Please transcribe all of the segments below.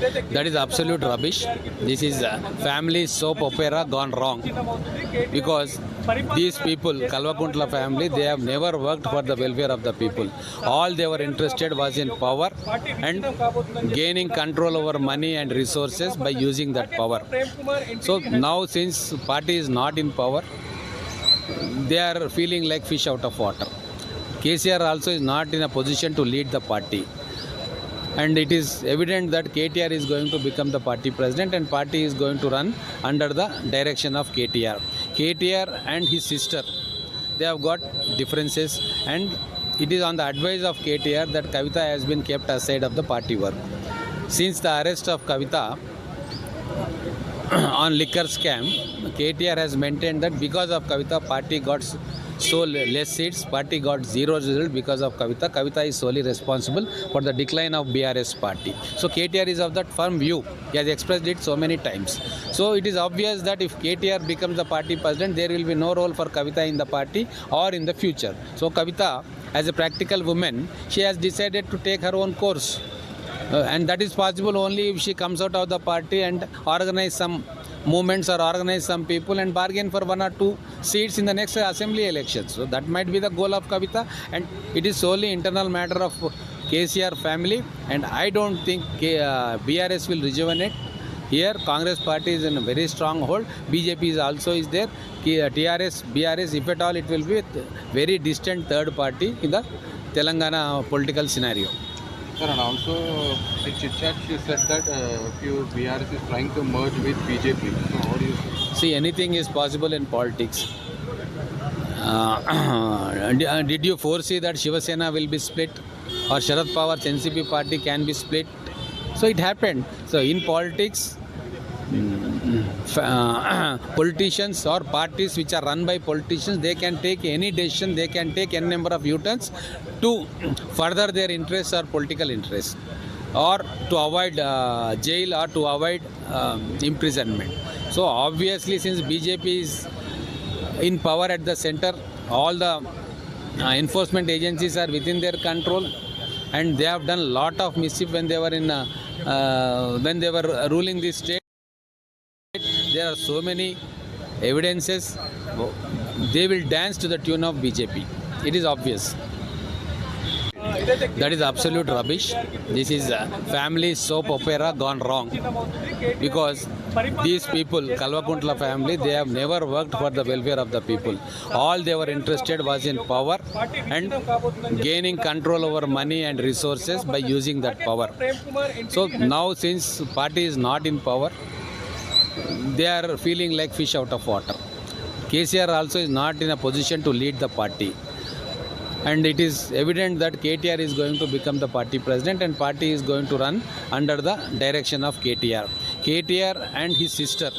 That is absolute rubbish. This is family soap opera gone wrong. Because these people, Kalvakuntla family, they have never worked for the welfare of the people. All they were interested was in power and gaining control over money and resources by using that power. So now since party is not in power, they are feeling like fish out of water. KCR also is not in a position to lead the party. And it is evident that KTR is going to become the party president and party is going to run under the direction of KTR. KTR and his sister, they have got differences, and it is on the advice of KTR that Kavita has been kept aside of the party work. Since the arrest of Kavita on liquor scam, KTR has maintained that because of Kavita, party got so less seats, party got zero result because of Kavita. Kavita is solely responsible for the decline of BRS party. So KTR is of that firm view. He has expressed it so many times. So it is obvious that if KTR becomes the party president, there will be no role for Kavita in the party or in the future. So Kavita, as a practical woman, she has decided to take her own course. And that is possible only if she comes out of the party and organize some movements or organize some people and bargain for 1 or 2 seats in the next assembly elections. So that might be the goal of Kavita, and it is solely internal matter of KCR family, and I don't think BRS will rejuvenate. Here Congress party is in a very strong hold. BJP is also is there. TRS, BRS, if at all, it will be a very distant third party in the Telangana political scenario. Sir, and also in chit chat she said that few BRS is trying to merge with BJP. So how do you see? See, anything is possible in politics. Did you foresee that Shiva Sena will be split or Sharad Pawar's NCP party can be split? So it happened. So in politics, politicians or parties which are run by politicians, they can take any decision, they can take n number of U-turns to further their interests or political interests, or to avoid jail or to avoid imprisonment. So obviously, since BJP is in power at the center, all the enforcement agencies are within their control, and they have done a lot of mischief when they were in when they were ruling this state. There are so many evidences. They will dance to the tune of BJP. It is obvious. That is absolute rubbish. This is family soap opera gone wrong. Because these people, Kalvakuntla family, they have never worked for the welfare of the people. All they were interested was in power and gaining control over money and resources by using that power. So now since party is not in power, they are feeling like fish out of water. KCR also is not in a position to lead the party. And it is evident that KTR is going to become the party president and party is going to run under the direction of KTR. KTR and his sister,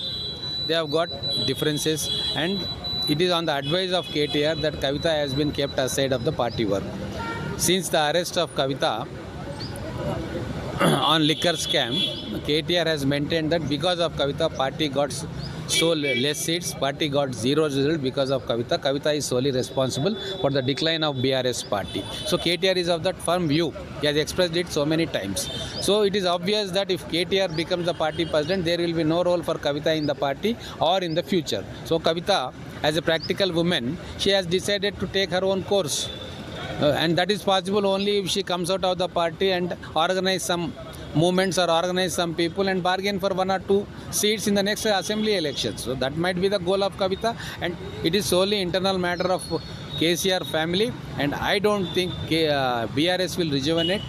they have got differences, and it is on the advice of KTR that Kavita has been kept aside of the party work. Since the arrest of Kavita on liquor scam, KTR has maintained that because of Kavita, party got so less seats, party got zero result because of Kavita. Kavita is solely responsible for the decline of BRS party. So KTR is of that firm view. He has expressed it so many times. So it is obvious that if KTR becomes the party president, there will be no role for Kavita in the party or in the future. So Kavita, as a practical woman, she has decided to take her own course. And that is possible only if she comes out of the party and organize some movements or organize some people and bargain for 1 or 2 seats in the next assembly elections. So that might be the goal of Kavita, and it is solely internal matter of KCR family, and I don't think BRS will rejuvenate.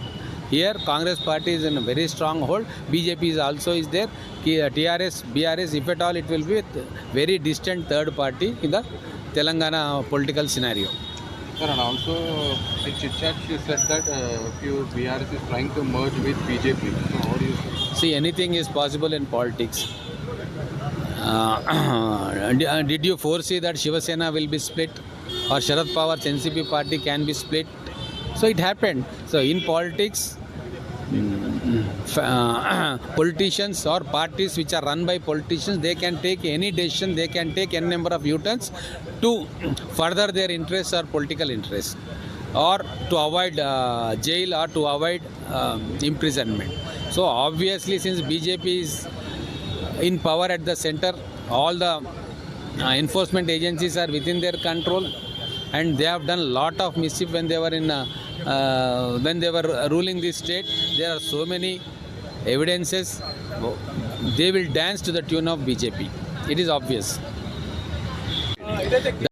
Here Congress party is in a very strong hold. BJP is also is there. TRS, BRS, if at all, it will be a very distant third party in the Telangana political scenario. Sir, and also in chit chat she said that few BRS is trying to merge with BJP. So how do you see? See, anything is possible in politics. Did you foresee that Shiva Sena will be split or Sharad Pawar's NCP party can be split? So it happened. So in politics, politicians or parties which are run by politicians, they can take any decision, they can take n number of U-turns to further their interests or political interests, or to avoid jail or to avoid imprisonment. So obviously, since BJP is in power at the center, all the enforcement agencies are within their control, and they have done lot of mischief when they were ruling this state. There are so many evidences. They will dance to the tune of BJP. It is obvious.